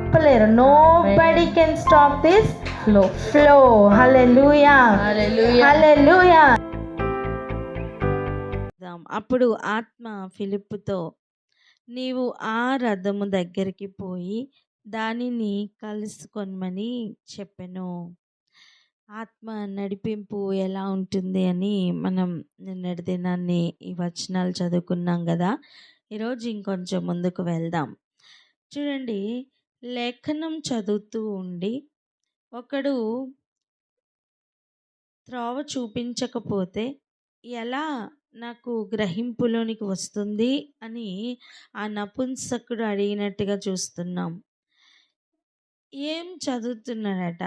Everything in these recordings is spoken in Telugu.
ఆపలేరు. Nobody can stop this flow. Hallelujah, hallelujah. అప్పుడు ఆత్మ ఫిలిప్పుతో, నీవు ఆ రథము దగ్గరికి పోయి దానిని కలుసుకొనమని చెప్పెను. ఆత్మ నడిపింపు ఎలా ఉంటుంది అని మనం నిన్నటి దినాన్ని ఈ వచనాలు చదువుకున్నాం కదా. ఈరోజు ఇంకొంచెం ముందుకు వెళ్దాం. చూడండి, లేఖనం చదువుతూ ఉండి ఒకడు త్రోవ చూపించకపోతే ఎలా నాకు గ్రహింపులోనికి వస్తుంది అని ఆ నపుంసకుడు అడిగినట్టుగా చూస్తున్నాం. ఏం చదువుతున్నాడట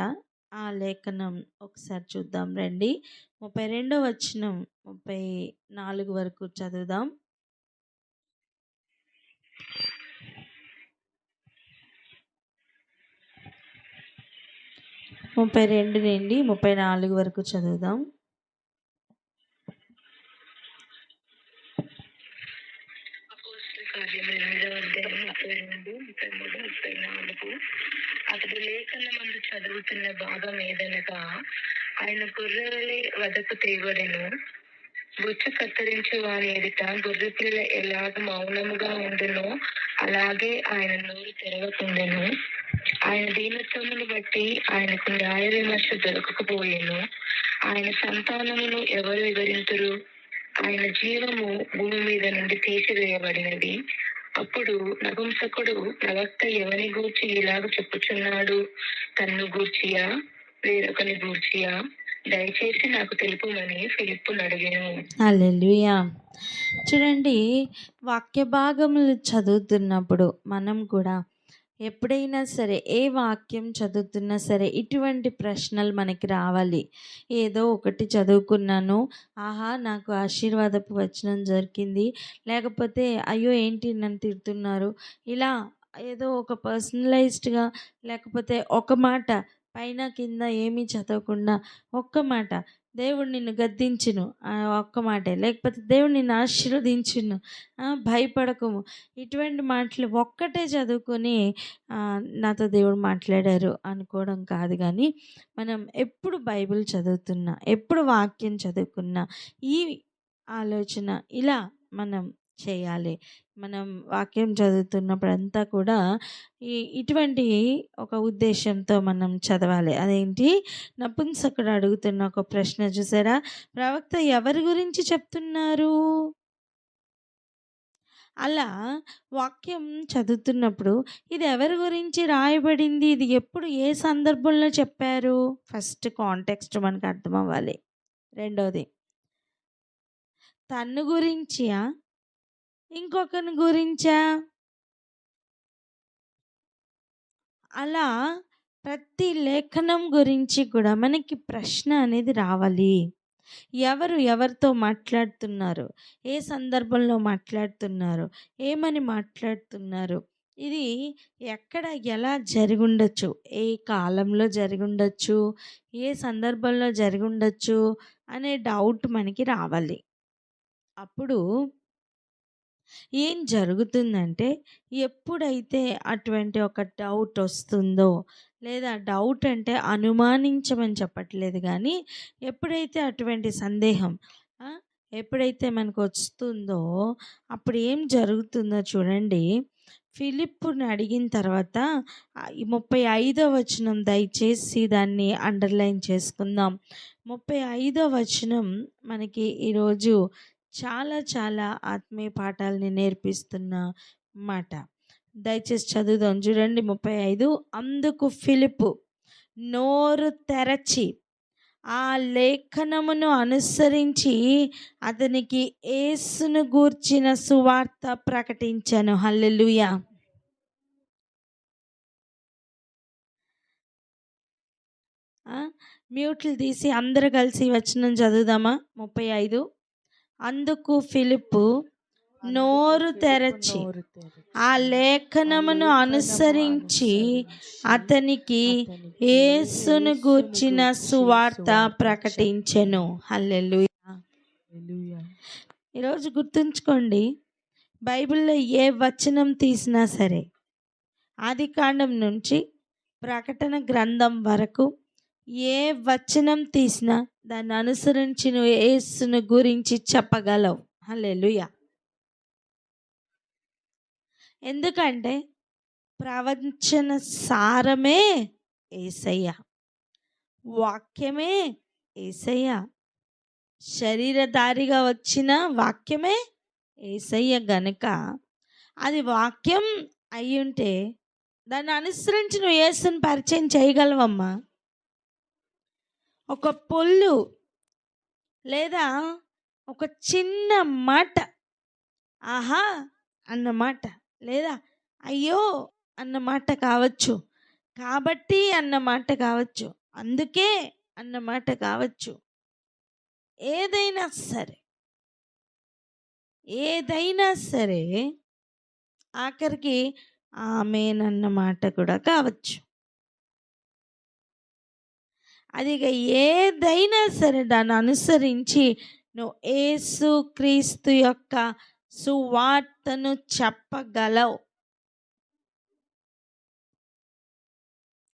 ఆ లేఖనం ఒకసారి చూద్దాం రండి. 32వ వచనం 34 వరకు చదువుదాం. 32 నుండి 34 వరకు చదువుదాం. అతడు లేఖనమందు చదువుతున్న భాగం ఏదనగా, ఆయన గొర్రెల వద్దకు తేబడెను. బొచ్చు కత్తిరించు వాని ఎదుట గొర్రెపిల్ల ఎలాగ మౌనముగా ఉండునో అలాగే ఆయన నోరు తెరవకుండెను. ఆయన దీనత్వమును బట్టి ఆయనకు న్యాయ విమర్శ దొరకకపోయెను. ఆయన సంతానమును ఎవరు వివరింతురు? ఆయన జీవము భూమి మీద నుండి తీసివేయబడినది. అప్పుడు నపుంసకుడు, ప్రవక్త ఎవని గూర్చి ఇలాగ చెప్పుచున్నాడు? తన్ను గూర్చియా వేరొకని గూర్చియా? దయచేసి నాకు తెలుపుమని ఫిలిప్పును అడిగాను. హల్లెలూయా. చూడండి, వాక్య భాగములు చదువుతున్నప్పుడు మనం కూడా ఎప్పుడైనా సరే ఏ వాక్యం చదువుతున్నా సరే ఇటువంటి ప్రశ్నలు మనకి రావాలి. ఏదో ఒకటి చదువుకున్నాను, ఆహా నాకు ఆశీర్వాదపు వచనం దొరికింది, లేకపోతే అయ్యో ఏంటి నన్ను తిడుతున్నారు, ఇలా ఏదో ఒక పర్సనలైజ్డ్గా, లేకపోతే ఒక మాట పైన కింద ఏమీ చదవకుండా ఒక్క మాట, దేవుడు నిన్ను గద్దించును ఒక్క మాటే, లేకపోతే దేవుడు నిన్ను ఆశీర్వదించును, భయపడకము, ఇటువంటి మాటలు ఒక్కటే చదువుకొని నాతో దేవుడు మాట్లాడారు అనుకోవడం కాదు. కానీ మనం ఎప్పుడు బైబిల్ చదువుతున్నా, ఎప్పుడు వాక్యం చదువుకున్నా ఈ ఆలోచన ఇలా మనం చేయాలి. మనం వాక్యం చదువుతున్నప్పుడు అంతా కూడా ఇటువంటి ఒక ఉద్దేశంతో మనం చదవాలి. అదేంటి, నపుంసకుడు అడుగుతున్న ఒక ప్రశ్న చూసారా? ప్రవక్త ఎవరి గురించి చెప్తున్నారు? అలా వాక్యం చదువుతున్నప్పుడు ఇది ఎవరి గురించి రాయబడింది, ఇది ఎప్పుడు ఏ సందర్భంలో చెప్పారు? ఫస్ట్ కాంటెక్స్ట్ మనకు అర్థం అవ్వాలి. రెండోది, తన్ను గురించియా ఇంకొకరి గురించా? అలా ప్రతి లేఖనం గురించి కూడా మనకి ప్రశ్న అనేది రావాలి. ఎవరితో మాట్లాడుతున్నారు, ఏ సందర్భంలో మాట్లాడుతున్నారు, ఏమని మాట్లాడుతున్నారు, ఇది ఎక్కడ ఎలా జరిగి ఉండొచ్చు, ఏ కాలంలో జరిగి ఉండొచ్చు, ఏ సందర్భంలో జరిగి ఉండొచ్చు అనే డౌట్ మనకి రావాలి. అప్పుడు ఏం జరుగుతుందంటే, ఎప్పుడైతే అటువంటి ఒక డౌట్ వస్తుందో, లేదా డౌట్ అంటే అనుమానించమని చెప్పట్లేదు, కానీ ఎప్పుడైతే అటువంటి సందేహం ఎప్పుడైతే మనకు వస్తుందో అప్పుడు ఏం జరుగుతుందో చూడండి. ఫిలిప్పుని అడిగిన తర్వాత 35వ వచనం దయచేసి దాన్ని అండర్లైన్ చేసుకుందాం. 35వ వచనం మనకి ఈరోజు చాలా చాలా ఆత్మీయ పాఠాలని నేర్పిస్తున్న మాట. దయచేసి చదువుదాం. చూడండి 35. అందుకు ఫిలిప్పు నోరు తెరచి ఆ లేఖనమును అనుసరించి అతనికి యేసును గూర్చిన సువార్త ప్రకటించెను. హల్లెలూయా. మ్యూట్లు తీసి అందరూ కలిసి వచనం చదువుదామా? 35. అందుకు ఫిలిప్పు నోరు తెరచి ఆ లేఖనమును అనుసరించి అతనికి యేసును గూర్చిన సువార్త ప్రకటించెను. హల్లెలూయా. ఈరోజు గుర్తుంచుకోండి, బైబిల్లో ఏ వచనం తీసినా సరే ఆదికాండం నుంచి ప్రకటన గ్రంథం వరకు ఏ వచనం తీసినా దాన్ని అనుసరించి నువ్వు యేసును గురించి చెప్పగలవు. హల్లెలూయా. ఎందుకంటే ప్రవచన సారమే యేసయ్య, వాక్యమే యేసయ్య, శరీరధారిగా వచ్చిన వాక్యమే యేసయ్య గనుక అది వాక్యం అయ్యుంటే దాన్ని అనుసరించి నువ్వు యేసుని పరిచయం చేయగలవమ్మా. ఒక పొల్లు లేదా ఒక చిన్న మాట, ఆహా అన్న మాట, లేదా అయ్యో అన్న మాట కావచ్చు, కాబట్టి అన్న మాట కావచ్చు, అందుకే అన్న మాట కావచ్చు, ఏదైనా సరే ఆఖరికి ఆమేనన్న మాట కూడా కావచ్చు. అది ఏదైనా సరే దాన్ని అనుసరించి నువ్వు యేసు క్రీస్తు యొక్క సువార్తను చెప్పగలవు.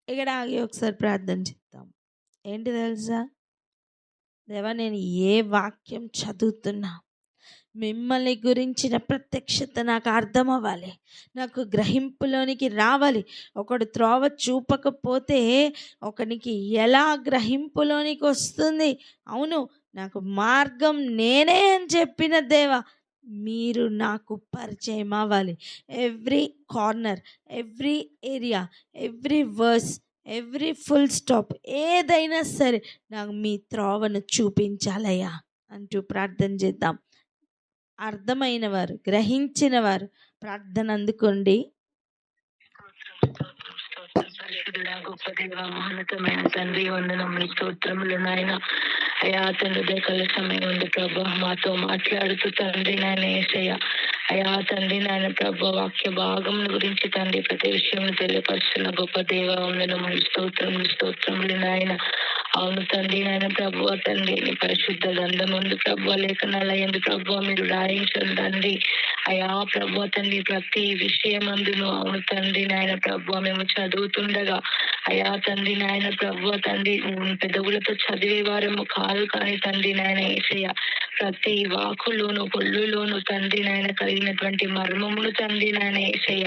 ఇక్కడ ఆగి ఒకసారి ప్రార్థన చేద్దాం. ఏంటి తెలుసా, దేవా నేను ఏ వాక్యం చదువుతున్నా మిమ్మల్ని గురించిన ప్రత్యక్షత నాకు అర్థం అవ్వాలి, నాకు గ్రహింపులోనికి రావాలి. ఒకడు త్రోవ చూపకపోతే ఒకనికి ఎలా గ్రహింపులోనికి వస్తుంది? అవును, నాకు మార్గం నేనే అని చెప్పిన దేవా మీరు నాకు పరిచయం అవ్వాలి. Every corner, every area, every verse, every full stop, ఏదైనా సరే నాకు మీ త్రోవను చూపించాలయ్యా అంటూ ప్రార్థన చేద్దాం. అర్థమైన వారు, గ్రహించిన వారు ప్రార్థన అందుకోండి. పరిశుద్ధుడా, గొప్ప దేవ, మహోన్నతమైన తండ్రి, వందనములు, స్తోత్రములు నాయన. అయా తండ్రి దగ్గర సమయం ఉంది ప్రభా, మాతో మాట్లాడుతూ తండ్రి నాయన యేసయ్య. అయా తండ్రి నాయన ప్రభా, వాక్య భాగం గురించి తండ్రి ప్రతి విషయం తెలియపరుస్తున్న గొప్ప దేవ, వందనములు, స్తోత్రములు నాయన. అవును తండ్రి నాయన ప్రభు, తండ్రి నీ పరిశుద్ధ గ్రంథం ఉంది ప్రభు, లేఖనాల యందు ప్రభు మీరు రాయించండి తండ్రి. అయా ప్రభు తండ్రి ప్రతి విషయమందును అవును తండ్రి నాయన ప్రభు మేము చదువుతుండగా అయా తండ్రి నాయన ప్రభు తండ్రి పెదవులతో చదివే వారేమో కాదు, కానీ తండ్రి నాయన యేసయ్య ప్రతి వాకులోను పొల్లులోను తండ్రి నాయన కలిగినటువంటి మర్మమును తండ్రి నాయన యేసయ్య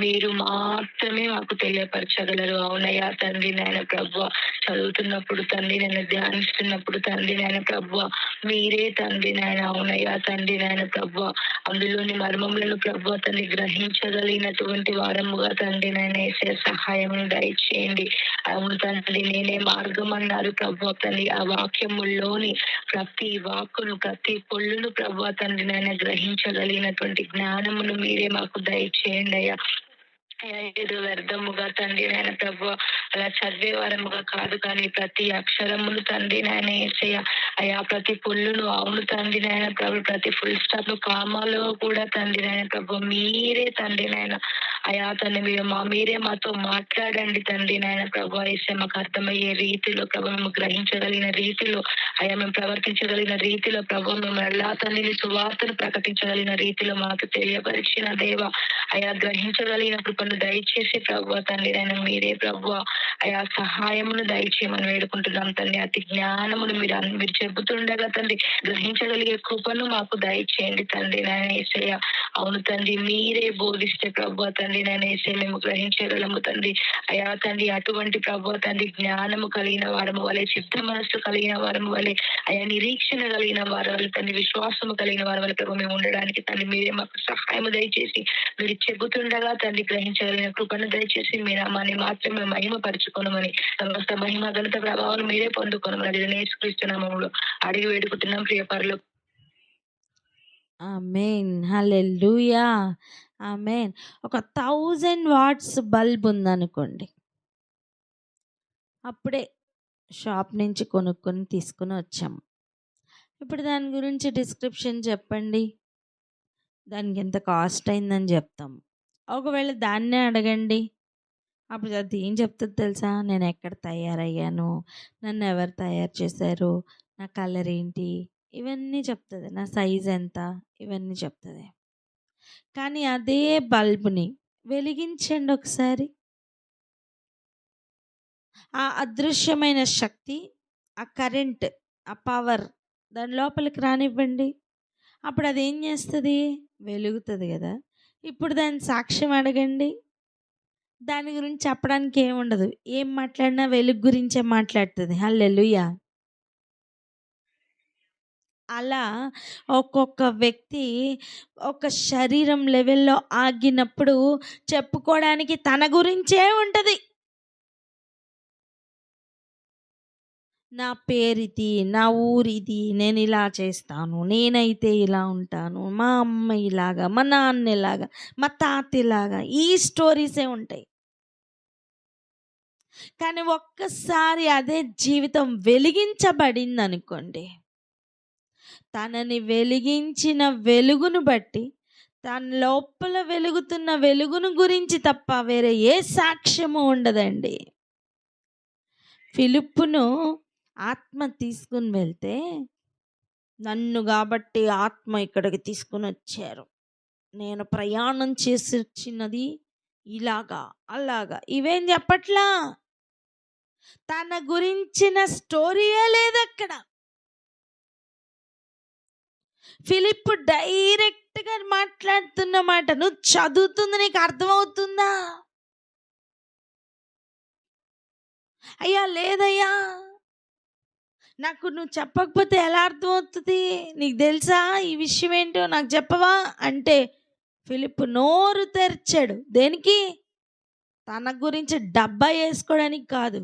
మీరు మాత్రమే మాకు తెలియపరచగలరు. అవునయ్యా తండ్రి నాయన ప్రభు, చదువుతున్నప్పుడు తండ్రి నేను ధ్యానిస్తున్నప్పుడు తండ్రి నాయన ప్రభు మీరే తండ్రి నాయన అవునయ్యా తండ్రి నాయన ప్రభు అందులోని మర్మములను ప్రభు తండ్రి గ్రహించగలిగినటువంటి వారముగా తండ్రి నాయన యేసయ్య సహాయం దయచేయండి. అవును తండ్రి నేనే మార్గం అన్నారు ప్రభు తండ్రి, ఆ వాక్యముల్లోని ప్రతి వాక్కును ప్రతి పొల్లును ప్రభు తండ్రి నాయన గ్రహించగలిగినటువంటి జ్ఞానమును మీరే మాకు దయచేయండి అయ్యా. ఏదో వ్యర్థముగా తండ్రి నాయన ప్రభు అలా చదివే వారముగా కాదు, కానీ ప్రతి అక్షరమును తండ్రి నాయన యేసయ్య అయా ప్రతి పుల్లును అవును తండ్రి నాయన ప్రభు ప్రతి ఫుల్ స్టాప్ కామాలో కూడా తండ్రి నాయన ప్రభు మీరే తండ్రి నాయన అయా తండ్రి మీరే మాతో మాట్లాడండి తండ్రి నాయన ప్రభు యేసయ్య. మాకు అర్థమయ్యే రీతిలో ప్రభు మేము గ్రహించగలిగిన రీతిలో అయా మేము ప్రవర్తించగలిగిన రీతిలో ప్రభు మేము ఎలా తండ్రిని సువార్తను ప్రకటించగలిగిన రీతిలో మాకు తెలియపరిచిన దేవ అయా గ్రహించగలిగిన కృపను దయచేసి ప్రభు తండ్రి నాయన మీరే ప్రభు అయా సహాయమును దయచేయమని వేడుకుంటున్నాం తండ్రి. అతి జ్ఞానమును మీరు చెబుతుండగా తండ్రి గ్రహించగలిగే కృపను మాకు దయచేయండి తండ్రి నాయన యేసయ్య. అవును తండ్రి మీరే బోధిస్తే ప్రభు తండ్రి నాయన యేసయ్య మేము గ్రహించగలము తండ్రి. అయా తండ్రి అటువంటి ప్రభు తండ్రి జ్ఞానము కలిగిన వారము వలె, సిద్ధ మనస్సు కలిగిన వారము వలె, అయా నిరీక్షణ కలిగిన వారి వల్ల తండ్రి విశ్వాసము కలిగిన వారి వల్ల ప్రభు మేము ఉండడానికి తండ్రి మీరే మాకు సహాయము దయచేసి మీరు చెబుతుండగా తండ్రి గ్రహించగలిగిన కృపను దయచేసి మీ నామాన్ని మాత్రమే మహిమ పరచుకోనమని సమస్త మహిమ ఘనత ప్రభావం మీరే పొందుకోనమని యేసుక్రీస్తు నామములో అడిగి వేడుకుంటున్నాం ప్రియ పరలోక. ఆమేన్, హల్లెలూయా, ఆమేన్. ఒక 1000 వాట్స్ బల్బ్ ఉందనుకోండి, అప్పుడే షాప్ నుంచి కొనుక్కొని తీసుకొని వచ్చాము. ఇప్పుడు దాని గురించి డిస్క్రిప్షన్ చెప్పండి, దానికి ఎంత కాస్ట్ అయిందని చెప్తాం. ఒకవేళ దాన్నే అడగండి, అప్పుడు అది ఏం చెప్తుంది తెలుసా? నేను ఎక్కడ తయారయ్యాను, నన్ను ఎవరు తయారు చేశారు, నా కలర్ ఏంటి, ఇవన్నీ చెప్తుంది, నా సైజ్ ఎంత, ఇవన్నీ చెప్తుంది. కానీ అదే బల్బుని వెలిగించండి ఒకసారి. ఆ అదృశ్యమైన శక్తి, ఆ కరెంట్, ఆ పవర్ దాని లోపలికి రానివ్వండి. అప్పుడు అది ఏం చేస్తుంది? వెలుగుతుంది కదా. ఇప్పుడు దాని సాక్ష్యం అడగండి. దాని గురించి చెప్పడానికి ఏముండదు. ఏం మాట్లాడినా వెలుగు గురించే మాట్లాడుతుంది. హల్లెలూయా. అలా ఒక్కొక్క వ్యక్తి ఒక శరీరం లెవెల్లో ఆగినప్పుడు చెప్పుకోవడానికి తన గురించే ఉంటుంది. నా పేరిది, నా ఊరిది, నేను ఇలా చేస్తాను, నేనైతే ఇలా ఉంటాను, మా అమ్మ ఇలాగా, మా నాన్న ఇలాగా, మా తాత ఇలాగా, ఈ స్టోరీసే ఉంటాయి. కానీ ఒక్కసారి అదే జీవితం వెలిగించబడింది అనుకోండి, తనని వెలిగించిన వెలుగును బట్టి, తన లోపల వెలుగుతున్న వెలుగును గురించి తప్ప వేరే ఏ సాక్ష్యము ఉండదండి. ఫిలిప్పును ఆత్మ తీసుకుని వెళ్తే, నన్ను కాబట్టి ఆత్మ ఇక్కడికి తీసుకుని వచ్చారు, నేను ప్రయాణం చేసి వచ్చినది ఇలాగా అలాగా ఇవేం చెప్పట్లా. తన గురించిన స్టోరీయే లేదు అక్కడ. ఫిలిప్ డైరెక్ట్గా మాట్లాడుతున్నమాట. నువ్వు చదువుతుంది నీకు అర్థమవుతుందా? అయ్యా లేదయ్యా, నాకు నువ్వు చెప్పకపోతే ఎలా అర్థమవుతుంది? నీకు తెలుసా ఈ విషయం ఏంటో నాకు చెప్పవా అంటే ఫిలిప్ నోరు తెరిచాడు. దేనికి? తన గురించి డబ్బా వేసుకోవడానికి కాదు.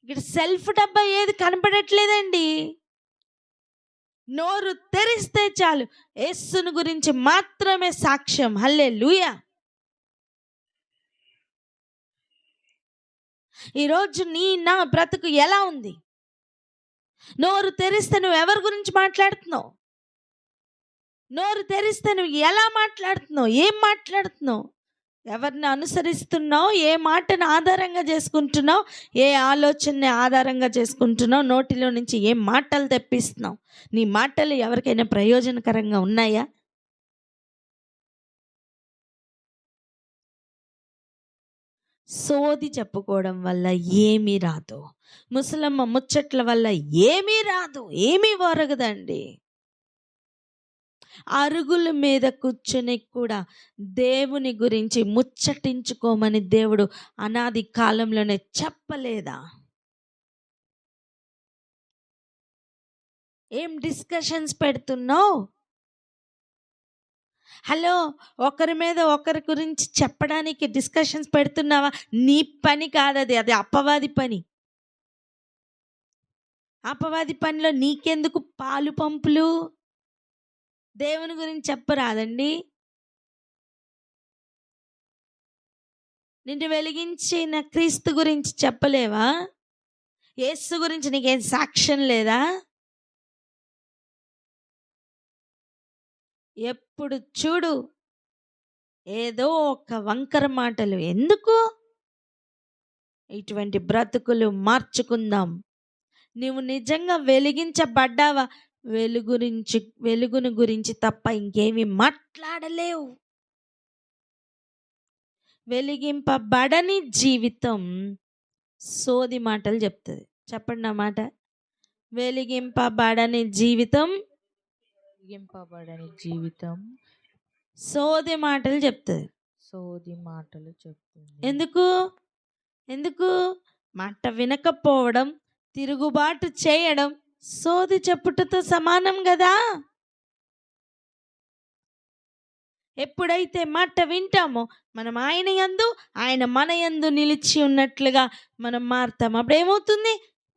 ఇక్కడ సెల్ఫ్ డబ్బా ఏది కనపడట్లేదండి. నోరు తెరిస్తే చాలు, యేసుని గురించి మాత్రమే సాక్ష్యం. హల్లెలూయా. ఈరోజు నా బ్రతుకు ఎలా ఉంది? నోరు తెరిస్తే నువ్వు ఎవరి గురించి మాట్లాడుతున్నావు? నోరు తెరిస్తే నువ్వు ఎలా మాట్లాడుతున్నావు? ఏం మాట్లాడుతున్నావు? ఎవరిని అనుసరిస్తున్నావు? ఏ మాటను ఆధారంగా చేసుకుంటున్నావు? ఏ ఆలోచనని ఆధారంగా చేసుకుంటున్నావు? నోటిలో నుంచి ఏ మాటలు తెప్పిస్తున్నావు? నీ మాటలు ఎవరికైనా ప్రయోజనకరంగా ఉన్నాయా? సోది చెప్పుకోవడం వల్ల ఏమీ రాదు. ముసలమ్మ ముచ్చట్ల వల్ల ఏమీ రాదు, ఏమీ ఒరగదండి. అరుగుల మీద కూర్చొని కూడా దేవుని గురించి ముచ్చటించుకోమని దేవుడు అనాది కాలంలోనే చెప్పలేదా? ఏం డిస్కషన్స్ పెడుతున్నావు? హలో, ఒకరి మీద ఒకరి గురించి చెప్పడానికి డిస్కషన్స్ పెడుతున్నావా? నీ పని కాదది, అది అపవాది పని. అపవాది పనిలో నీకెందుకు పాలు పంపులు? దేవుని గురించి చెప్పరాదండి? నిన్ను వెలిగించిన క్రీస్తు గురించి చెప్పలేవా? యేసు గురించి నీకేం సాక్ష్యం లేదా? ఎప్పుడు చూడు ఏదో ఒక వంకర మాటలు. ఎందుకు? ఇటువంటి బ్రతుకులు మార్చుకుందాం. నువ్వు నిజంగా వెలిగించబడ్డావా? వెలుగును గురించి తప్ప ఇంకేమీ మాట్లాడలేవు. వెలిగింపబడని జీవితం సోది మాటలు చెప్తుంది. చెప్పండి నా మాట. వెలిగింపబడని జీవితం సోది మాటలు చెప్తుంది. ఎందుకు? మాట వినకపోవడం, తిరుగుబాటు చేయడం సోది చెప్పుటతో సమానం కదా. ఎప్పుడైతే మాట వింటామో మనం ఆయన యందు, ఆయన మన యందు నిలిచి ఉన్నట్లుగా మనం మారుతాం. అప్పుడు ఏమవుతుంది?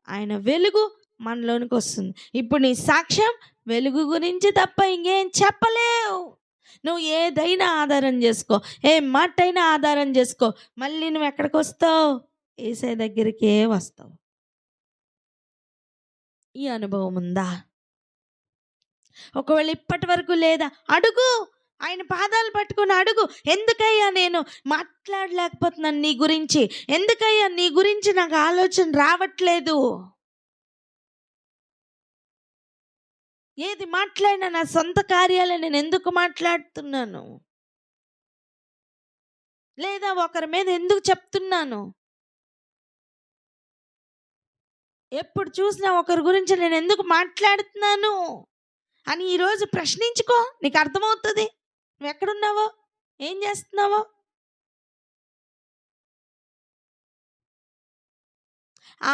ఆయన వెలుగు మనలోనికి వస్తుంది. ఇప్పుడు నీ సాక్ష్యం వెలుగు గురించి తప్ప ఇంకేం చెప్పలేవు. నువ్వు ఏదైనా ఆధారం చేసుకో, ఏ మాట అయినా ఆధారం చేసుకో, మళ్ళీ నువ్వు ఎక్కడికి వస్తావు? యేసయ్య దగ్గరికే వస్తావు. ఈ అనుభవం ఉందా? ఒకవేళ ఇప్పటి వరకు లేదా, అడుగు. ఆయన పాదాలు పట్టుకుని అడుగు. ఎందుకయ్యా నేను మాట్లాడలేకపోతున్నాను నీ గురించి? ఎందుకయ్యా నీ గురించి నాకు ఆలోచన రావట్లేదు? ఏది మాట్లాడినా నా సొంత కార్యాలే నేను ఎందుకు మాట్లాడుతున్నాను, లేదా ఒకరి మీద ఎందుకు చెప్తున్నాను, ఎప్పుడు చూసినా ఒకరి గురించి నేను ఎందుకు మాట్లాడుతున్నాను అని ఈరోజు ప్రశ్నించుకో. నీకు అర్థమవుతుంది నువ్వు ఎక్కడున్నావో, ఏం చేస్తున్నావో.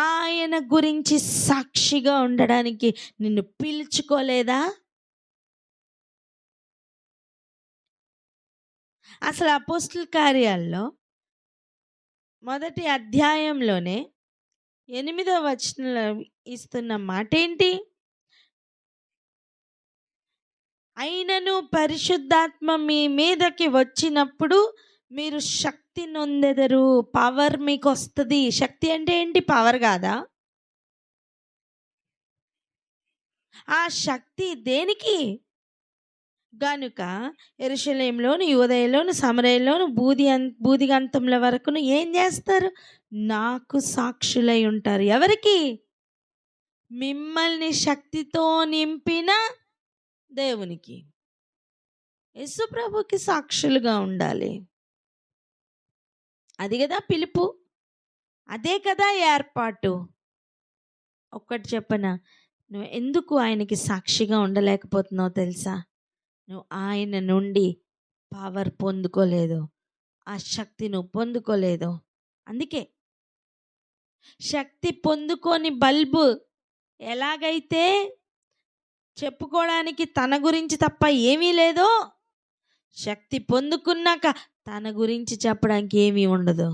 ఆయన గురించి సాక్షిగా ఉండడానికి నిన్ను పిలుచుకోలేదా? అసలు అపోస్తల కార్యాల్లో మొదటి అధ్యాయంలోనే 8వ వచనంలో ఇస్తున్న మాట ఏంటి? అయినను పరిశుద్ధాత్మ మీ మీదకి వచ్చినప్పుడు మీరు శక్తి నొందెదరు. పవర్ మీకు వస్తుంది. శక్తి అంటే ఏంటి? పవర్ కాదా? ఆ శక్తి దేనికి? గనుక యెరూషలేములోను, యూదయలోను, సమరయలోను, బూదిగంతముల వరకును ఏం చేస్తారు? నాకు సాక్షులై ఉంటారు. ఎవరికి? మిమ్మల్ని శక్తితో నింపిన దేవునికి, యేసు ప్రభుకి సాక్షులుగా ఉండాలి. అది కదా పిలుపు, అదే కదా ఏర్పాటు. ఒక్కటి చెప్పనా, నువ్వు ఎందుకు ఆయనకి సాక్షిగా ఉండలేకపోతున్నావు తెలుసా? నువ్వు ఆయన నుండి పవర్ పొందుకోలేదు, ఆ శక్తి నువ్వు పొందుకోలేదు. అందుకే శక్తి పొందుకొని బల్బు ఎలాగైతే చెప్పుకోవడానికి తన గురించి తప్ప ఏమీ లేదో, శక్తి పొందుకున్నాక తన గురించి చెప్పడానికి ఏమీ ఉండదు.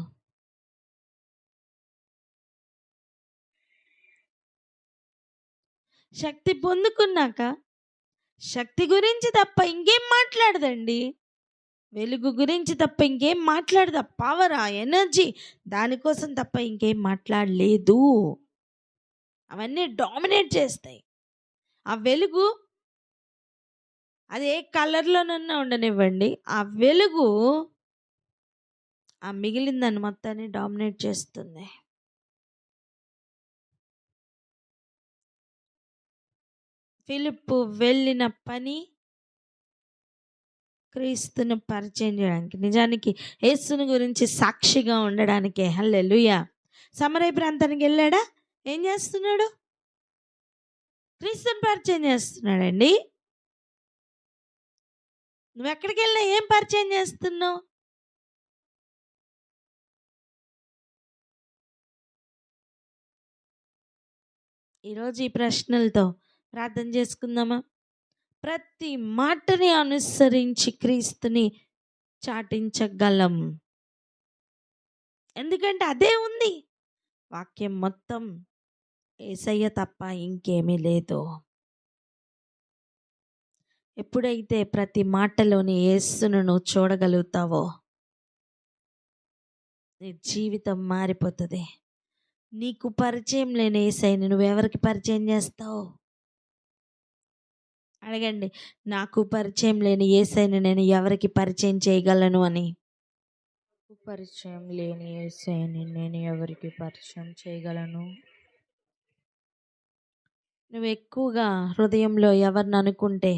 శక్తి పొందుకున్నాక శక్తి గురించి తప్ప ఇంకేం మాట్లాడదండి. వెలుగు గురించి తప్ప ఇంకేం మాట్లాడదు. పవర్, ఆ ఎనర్జీ, దానికోసం తప్ప ఇంకేం మాట్లాడలేదు. అవన్నీ డామినేట్ చేస్తాయి. ఆ వెలుగు అది ఏ కలర్లోనన్నా ఉండనివ్వండి, ఆ వెలుగు ఆ మిగిలిందని మొత్తాన్ని డామినేట్ చేస్తుంది. ఫిలిప్పు వెళ్ళిన పని క్రీస్తును పరిచయం చేయడానికి, నిజానికి యేసుని గురించి సాక్షిగా ఉండడానికే. హల్లెలూయా. సమరయ ప్రాంతానికి వెళ్ళాడా? ఏం చేస్తున్నాడు? క్రీస్తుని పరిచయం చేస్తున్నాడండి. నువ్వు ఎక్కడికి వెళ్ళినా ఏం పరిచయం చేస్తున్నావు? ఈరోజు ఈ ప్రశ్నలతో ప్రార్థన చేసుకుందామా? ప్రతి మాటని అనుసరించి క్రీస్తుని చాటించగలం. ఎందుకంటే అదే ఉంది. వాక్యం మొత్తం యేసయ్య తప్ప ఇంకేమీ లేదు. ఎప్పుడైతే ప్రతి మాటలోని యేసును నువ్వు చూడగలుగుతావో నీ జీవితం మారిపోతుంది. నీకు పరిచయం లేని యేసయ్యని నువ్వెవరికి పరిచయం చేస్తావు? అడగండి, నాకు పరిచయం లేని యేసయ్యని నేను ఎవరికి పరిచయం చేయగలను అని. పరిచయం లేని యేసయ్యని నేను ఎవరికి పరిచయం చేయగలను? నువ్వు ఎక్కువగా హృదయంలో ఎవరిని అనుకుంటే,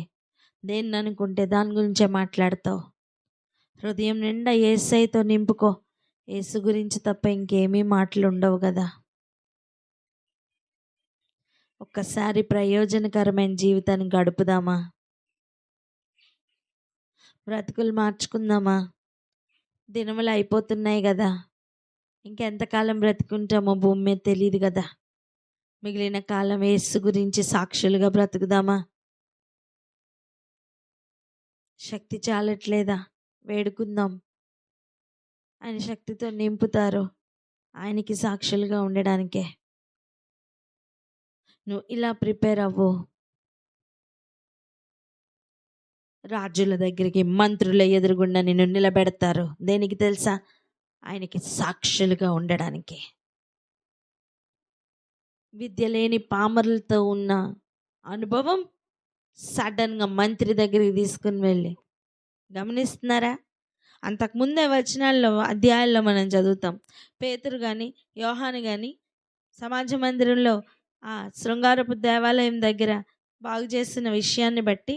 దేన్ని అనుకుంటే దాని గురించే మాట్లాడతావు. హృదయం నిండా యేసయ్యతో నింపుకో. యేసు గురించి తప్ప ఇంకేమీ మాటలు ఉండవు కదా. ఒక్కసారి ప్రయోజనకరమైన జీవితాన్ని గడుపుదామా? బ్రతుకులు మార్చుకుందామా? దినములు అయిపోతున్నాయి కదా. ఇంకెంతకాలం బ్రతుకుంటామో భూమి మీద తెలియదు కదా. మిగిలిన కాలం యేసు గురించి సాక్షులుగా బ్రతుకుదామా? శక్తి చాలట్లేదా? వేడుకుందాం. ఆయన శక్తితో నింపుతారు, ఆయనకి సాక్షులుగా ఉండడానికే. నువ్వు ఇలా ప్రిపేర్ అవ్వు. రాజుల దగ్గరికి, మంత్రుల ఎదురుగుండా నిన్ను నిలబెడతారు. దేనికి తెలుసా? ఆయనకి సాక్షులుగా ఉండడానికి. విద్య లేని పామరులతో ఉన్న అనుభవం సడన్గా మంత్రి దగ్గరికి తీసుకుని వెళ్ళి, గమనిస్తున్నారా? అంతకుముందే వచనాల్లో, అధ్యాయాల్లో మనం చదువుతాం. పేతురు కానీ యోహాను కానీ సమాజ మందిరంలో ఆ శృంగారపు దేవాలయం దగ్గర బాగు చేస్తున్న విషయాన్ని బట్టి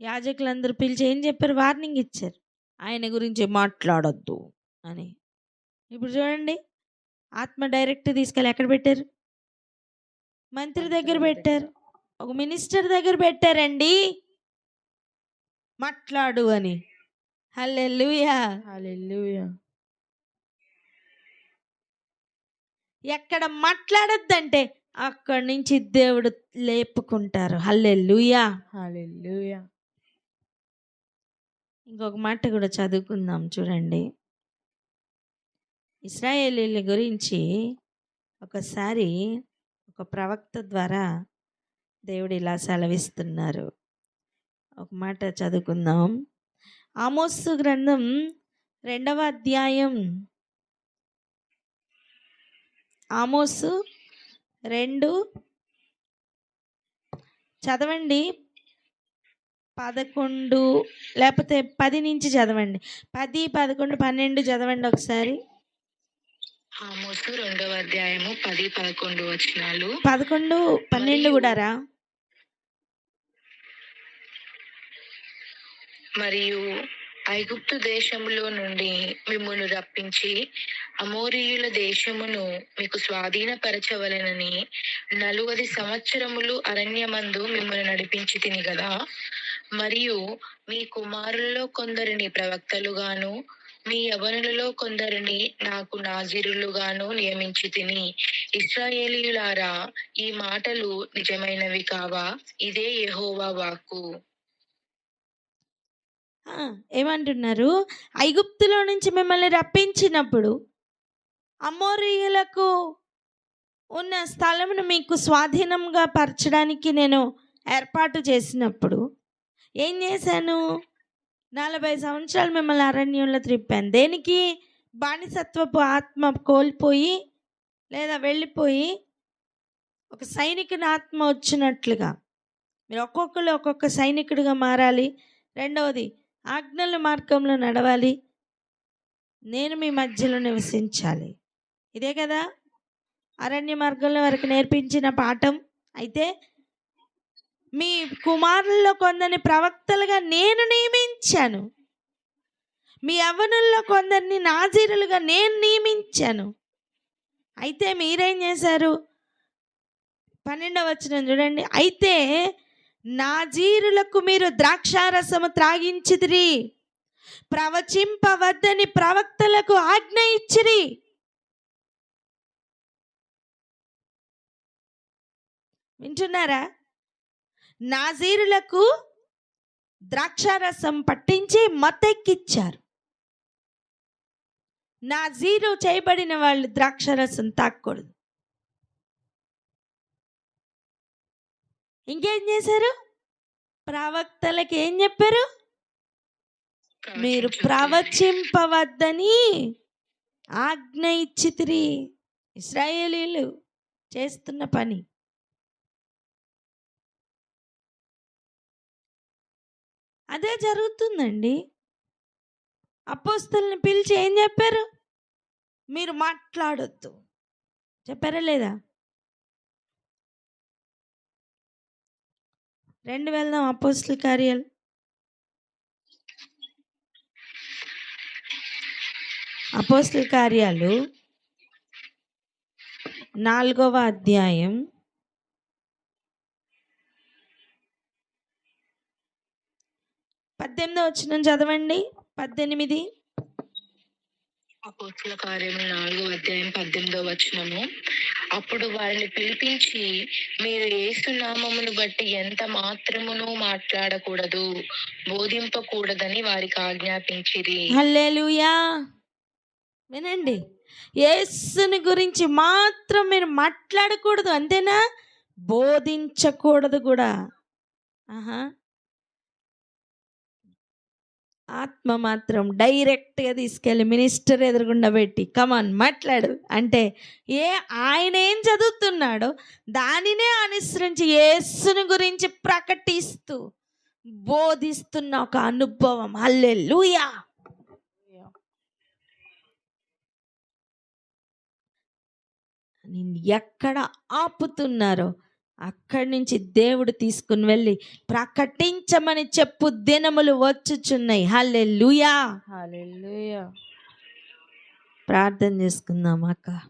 యాజకులందరూ పిలిచి ఏం చెప్పారు? వార్నింగ్ ఇచ్చారు, ఆయన గురించి మాట్లాడొద్దు అని. ఇప్పుడు చూడండి, ఆత్మ డైరెక్ట్ తీసుకెళ్ళి ఎక్కడ పెట్టారు? మంత్రి దగ్గర పెట్టారు, ఒక మినిస్టర్ దగ్గర పెట్టారండి, మాట్లాడు అని. హల్లెలూయా. హల్లెలూయా. ఎక్కడ మాట్లాడొద్దంటే అక్కడి నుంచి దేవుడు లేపుకుంటారు. హల్లెలూయా. హల్లెలూయా. ఇంకొక మాట కూడా చదువుకుందాం చూడండి. ఇశ్రాయేలీల గురించి ఒకసారి ఒక ప్రవక్త ద్వారా దేవుడు ఇలా సెలవిస్తున్నారు. ఒక మాట చదువుకుందాం. ఆమోసు గ్రంథం 2వ అధ్యాయం. ఆమోసు 2 చదవండి, 11 లేకపోతే 10 నుంచి చదవండి. 10, 11, 12 చదవండి ఒకసారి. ఆమోసు 2వ అధ్యాయము 10, 11 వచనాలు. 11, 12 కూడా రా. మరియు ఐగుప్తు దేశములో నుండి మిమ్మును రప్పించి అమోరీయుల దేశమును మీకు స్వాధీనపరచవలెనని 40 సంవత్సరములు అరణ్యమందు మిమ్మల్ని నడిపించి తిని గదా. మరియు మీ కుమారులలో కొందరిని ప్రవక్తలుగాను మీ యవనులలో కొందరిని నాకు నాజీరులుగాను నియమించి తిని. ఇశ్రాయేలీయులారా, ఈ మాటలు నిజమైనవి కావా? ఇదే యెహోవా వాక్కు. ఏమంటున్నారు? ఐగుప్తులో నుంచి మిమ్మల్ని రప్పించినప్పుడు అమోరీయులకు ఉన్న స్థలమును మీకు స్వాధీనంగా పరచడానికి నేను ఏర్పాటు చేసినప్పుడు ఏం చేశాను? 40 సంవత్సరాలు మిమ్మల్ని అరణ్యంలో త్రిప్పాను. దేనికి? బానిసత్వపు ఆత్మ కోల్పోయి లేదా వెళ్ళిపోయి ఒక సైనికుని ఆత్మ వచ్చినట్లుగా మీరు ఒక్కొక్కరు ఒక్కొక్క సైనికుడిగా మారాలి. రెండవది, ఆజ్ఞల మార్గంలో నడవాలి, నేను మీ మధ్యలో నివసించాలి. ఇదే కదా అరణ్య మార్గంలో వరకు నేర్పించిన పాఠం. అయితే మీ కుమారుల్లో కొందరిని ప్రవక్తలుగా నేను నియమించాను, మీ యవ్వనుల్లో కొందరిని నాజీరులుగా నేను నియమించాను. అయితే మీరేం చేశారు? 12వ వచనం చూడండి. అయితే నాజీరులకు మీరు ద్రాక్షారసము త్రాగించితిరి, ప్రవచింపవద్దని ప్రవక్తలకు ఆజ్ఞ ఇచ్చిరి. వింటున్నారా? నాజీరులకు ద్రాక్షారసం పట్టించి మత్తెక్కిచ్చారు. నాజీరు చేయబడిన వాళ్ళు ద్రాక్షారసం తాగకూడదు. ఇంకేం చేశారు? ప్రవక్తలకు ఏం చెప్పారు? మీరు ప్రవచింపవద్దని ఆజ్ఞ ఇచ్చితిరి. ఇశ్రాయేలీయులు చేస్తున్న పని. అదే జరుగుతుందండి. అపోస్తలుని పిలిచి ఏం చెప్పారు? మీరు మాట్లాడొద్దు చెప్పారా లేదా? వెళ్దాం అపోస్తల కార్యాలు. అపోస్తల కార్యాలు 4వ అధ్యాయం 18వ వచనం చదవండి. 18. అపోస్తల కార్యము 4వ అధ్యాయం 18వ వచనము. అప్పుడు వారిని పిలిపించి, మీరు యేసు నామమును బట్టి ఎంత మాత్రమును మాట్లాడకూడదు, బోధింపకూడదని వారికి ఆజ్ఞాపించిరి. హల్లెలూయా. వినండి, యేసుని గురించి మాత్రం మీరు మాట్లాడకూడదు, అంతేనా? బోధించకూడదు కూడా. ఆత్మ మాత్రం డైరెక్ట్గా తీసుకెళ్ళి మినిస్టర్ ఎదురుగుండా పెట్టి కమాన్ మాట్లాడు అంటే ఆయన ఏం చదువుతున్నాడో దానినే అనుసరించి యేసుని గురించి ప్రకటిస్తూ బోధిస్తున్న ఒక అనుభవం. హల్లెలూయా. ఎక్కడ ఆపుతున్నారో అక్కడి నుంచి దేవుడు తీసుకుని వెళ్ళి ప్రకటించమని చెప్పు దినములు వచ్చుచున్నాయి. హల్లెలూయా. హల్లెలూయా. ప్రార్థన చేసుకుందాం అక్క.